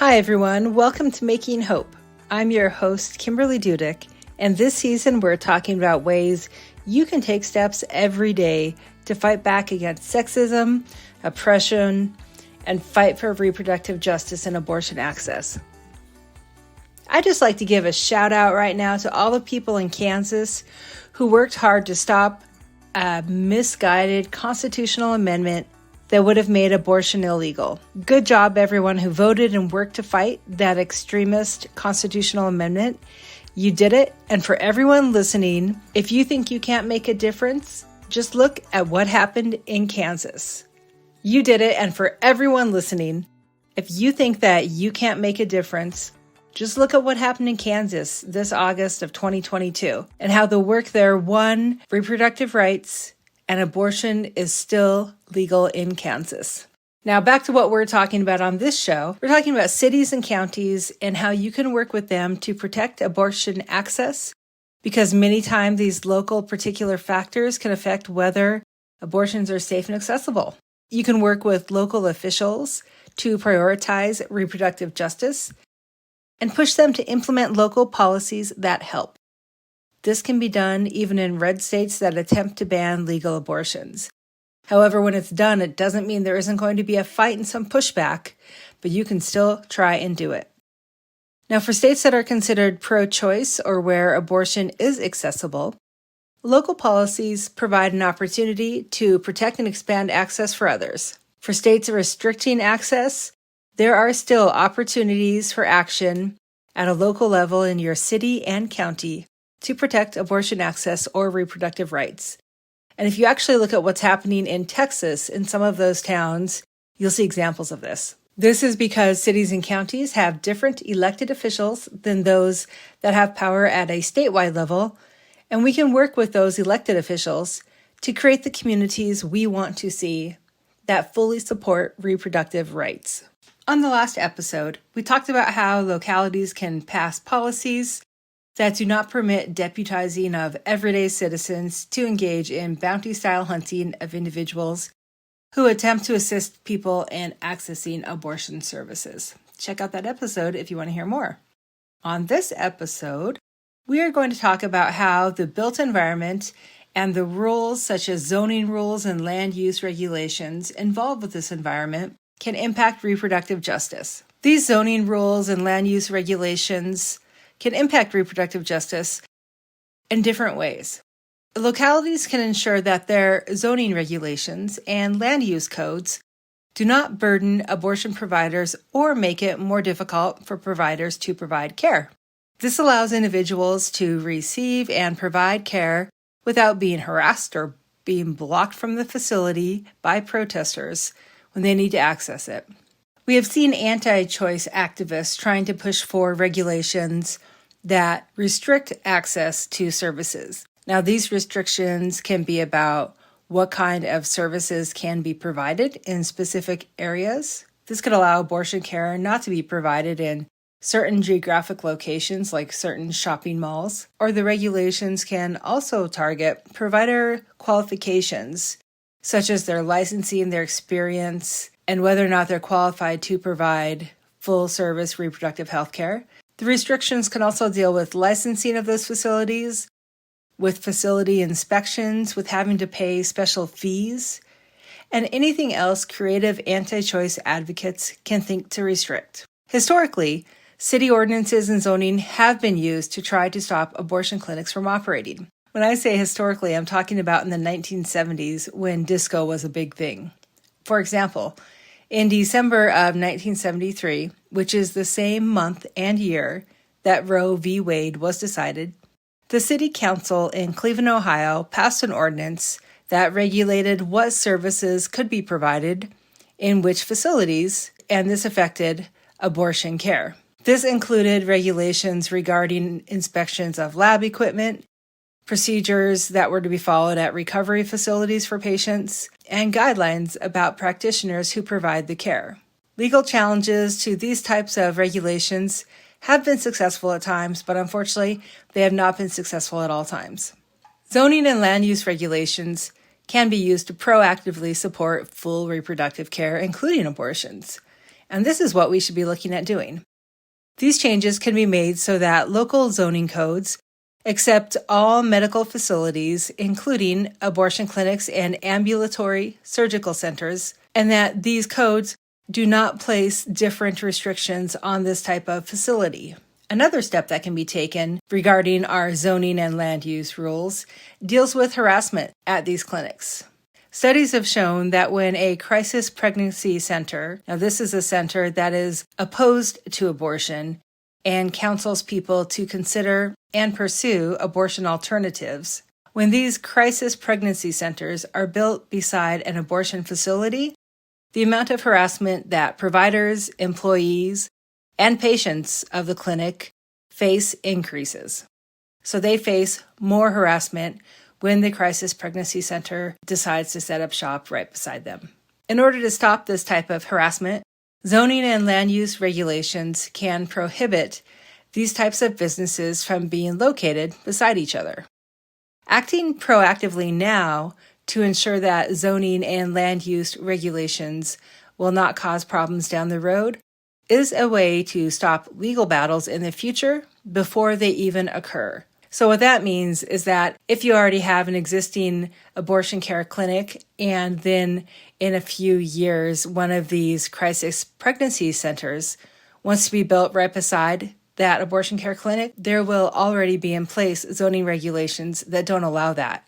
Hi everyone, welcome to Making Hope. I'm your host, Kimberly Dudick, and this season we're talking about ways you can take steps every day to fight back against sexism, oppression, and fight for reproductive justice and abortion access. I'd just like to give a shout out right now to all the people in Kansas who worked hard to stop a misguided constitutional amendment that would have made abortion illegal. Good job, everyone who voted and worked to fight that extremist constitutional amendment. You did it. And for everyone listening, if you think you can't make a difference, just look at what happened in Kansas. You did it. And for everyone listening, if you think that you can't make a difference, just look at what happened in Kansas this August of 2022 and how the work there won reproductive rights and abortion is still legal in Kansas. Now back to what we're talking about on this show. We're talking about cities and counties and how you can work with them to protect abortion access, because many times these local particular factors can affect whether abortions are safe and accessible. You can work with local officials to prioritize reproductive justice and push them to implement local policies that help. This can be done even in red states that attempt to ban legal abortions. However, when it's done, it doesn't mean there isn't going to be a fight and some pushback, but you can still try and do it. Now, for states that are considered pro-choice or where abortion is accessible, local policies provide an opportunity to protect and expand access for others. For states restricting access, there are still opportunities for action at a local level in your city and county to protect abortion access or reproductive rights. And if you actually look at what's happening in Texas, in some of those towns, you'll see examples of this. This is because cities and counties have different elected officials than those that have power at a statewide level, and we can work with those elected officials to create the communities we want to see that fully support reproductive rights. On the last episode, we talked about how localities can pass policies that do not permit deputizing of everyday citizens to engage in bounty-style hunting of individuals who attempt to assist people in accessing abortion services. Check out that episode if you want to hear more. On this episode, we are going to talk about how the built environment and the rules such as zoning rules and land use regulations involved with this environment can impact reproductive justice. These zoning rules and land use regulations can impact reproductive justice in different ways. Localities can ensure that their zoning regulations and land use codes do not burden abortion providers or make it more difficult for providers to provide care. This allows individuals to receive and provide care without being harassed or being blocked from the facility by protesters when they need to access it. We have seen anti-choice activists trying to push for regulations that restrict access to services. Now, these restrictions can be about what kind of services can be provided in specific areas. This could allow abortion care not to be provided in certain geographic locations like certain shopping malls, or the regulations can also target provider qualifications, such as their licensing, their experience, and whether or not they're qualified to provide full-service reproductive health care. The restrictions can also deal with licensing of those facilities, with facility inspections, with having to pay special fees, and anything else creative anti-choice advocates can think to restrict. Historically, city ordinances and zoning have been used to try to stop abortion clinics from operating. When I say historically, I'm talking about in the 1970s when disco was a big thing. For example, in December of 1973, which is the same month and year that Roe v. Wade was decided, the City Council in Cleveland, Ohio passed an ordinance that regulated what services could be provided in which facilities, and this affected abortion care. This included regulations regarding inspections of lab equipment, procedures that were to be followed at recovery facilities for patients, and guidelines about practitioners who provide the care. Legal challenges to these types of regulations have been successful at times, but unfortunately, they have not been successful at all times. Zoning and land use regulations can be used to proactively support full reproductive care, including abortions. And this is what we should be looking at doing. These changes can be made so that local zoning codes accept all medical facilities, including abortion clinics and ambulatory surgical centers, and that these codes do not place different restrictions on this type of facility. Another step that can be taken regarding our zoning and land use rules deals with harassment at these clinics. Studies have shown that when a crisis pregnancy center, now this is a center that is opposed to abortion and counsels people to consider and pursue abortion alternatives, when these crisis pregnancy centers are built beside an abortion facility, the amount of harassment that providers, employees, and patients of the clinic face increases. So they face more harassment when the crisis pregnancy center decides to set up shop right beside them. In order to stop this type of harassment, zoning and land use regulations can prohibit these types of businesses from being located beside each other. Acting proactively now to ensure that zoning and land use regulations will not cause problems down the road is a way to stop legal battles in the future before they even occur. So what that means is that if you already have an existing abortion care clinic and then in a few years one of these crisis pregnancy centers wants to be built right beside that abortion care clinic, there will already be in place zoning regulations that don't allow that.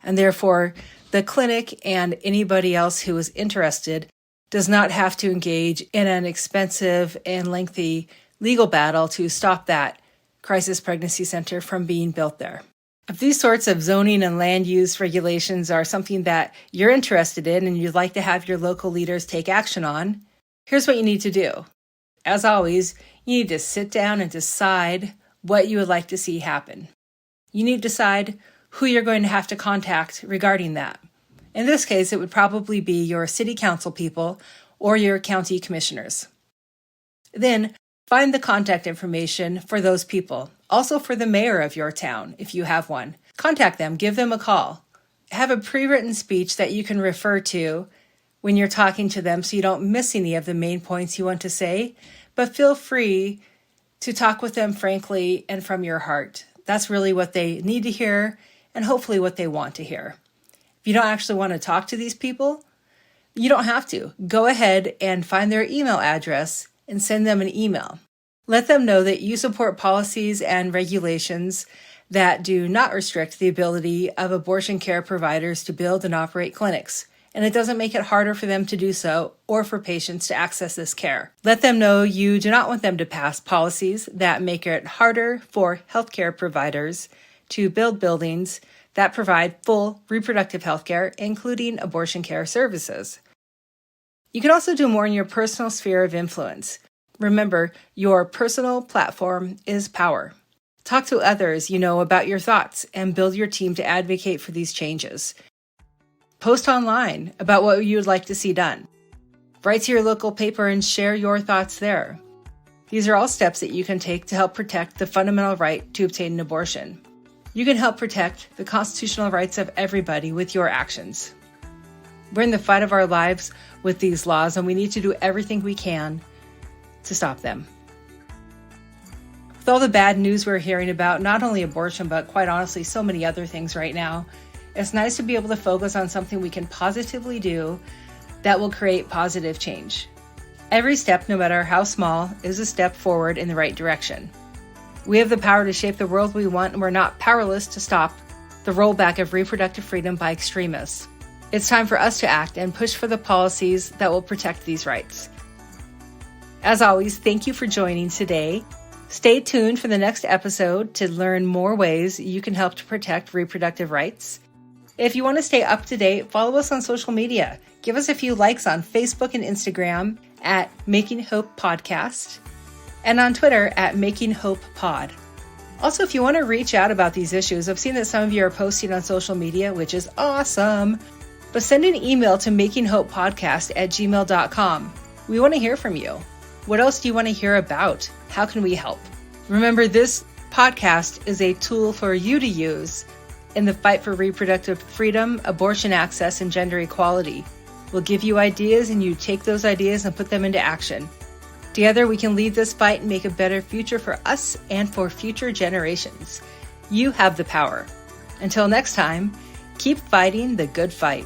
And therefore, the clinic and anybody else who is interested does not have to engage in an expensive and lengthy legal battle to stop that crisis pregnancy center from being built there. If these sorts of zoning and land use regulations are something that you're interested in and you'd like to have your local leaders take action on, here's what you need to do. As always, you need to sit down and decide what you would like to see happen. You need to decide who you're going to have to contact regarding that. In this case, it would probably be your city council people or your county commissioners. Then, find the contact information for those people. Also for the mayor of your town, if you have one. Contact them, give them a call. Have a pre-written speech that you can refer to when you're talking to them so you don't miss any of the main points you want to say, but feel free to talk with them frankly and from your heart. That's really what they need to hear and hopefully what they want to hear. If you don't actually want to talk to these people, you don't have to. Go ahead and find their email address and send them an email. Let them know that you support policies and regulations that do not restrict the ability of abortion care providers to build and operate clinics, and it doesn't make it harder for them to do so or for patients to access this care. Let them know you do not want them to pass policies that make it harder for healthcare providers to build buildings that provide full reproductive health care, including abortion care services. You can also do more in your personal sphere of influence. Remember, your personal platform is power. Talk to others you know about your thoughts and build your team to advocate for these changes. Post online about what you would like to see done. Write to your local paper and share your thoughts there. These are all steps that you can take to help protect the fundamental right to obtain an abortion. You can help protect the constitutional rights of everybody with your actions. We're in the fight of our lives with these laws, and we need to do everything we can to stop them. With all the bad news we're hearing about, not only abortion, but quite honestly, so many other things right now, it's nice to be able to focus on something we can positively do that will create positive change. Every step, no matter how small, is a step forward in the right direction. We have the power to shape the world we want, and we're not powerless to stop the rollback of reproductive freedom by extremists. It's time for us to act and push for the policies that will protect these rights. As always, thank you for joining today. Stay tuned for the next episode to learn more ways you can help to protect reproductive rights. If you want to stay up to date, follow us on social media. Give us a few likes on Facebook and Instagram at makinghopepodast and on Twitter at makinghopepod. Also, if you want to reach out about these issues, I've seen that some of you are posting on social media, which is awesome. But send an email to makinghopepodast@gmail.com. We want to hear from you. What else do you want to hear about? How can we help? Remember, this podcast is a tool for you to use in the fight for reproductive freedom, abortion access, and gender equality. We'll give you ideas and you take those ideas and put them into action. Together, we can lead this fight and make a better future for us and for future generations. You have the power. Until next time, keep fighting the good fight.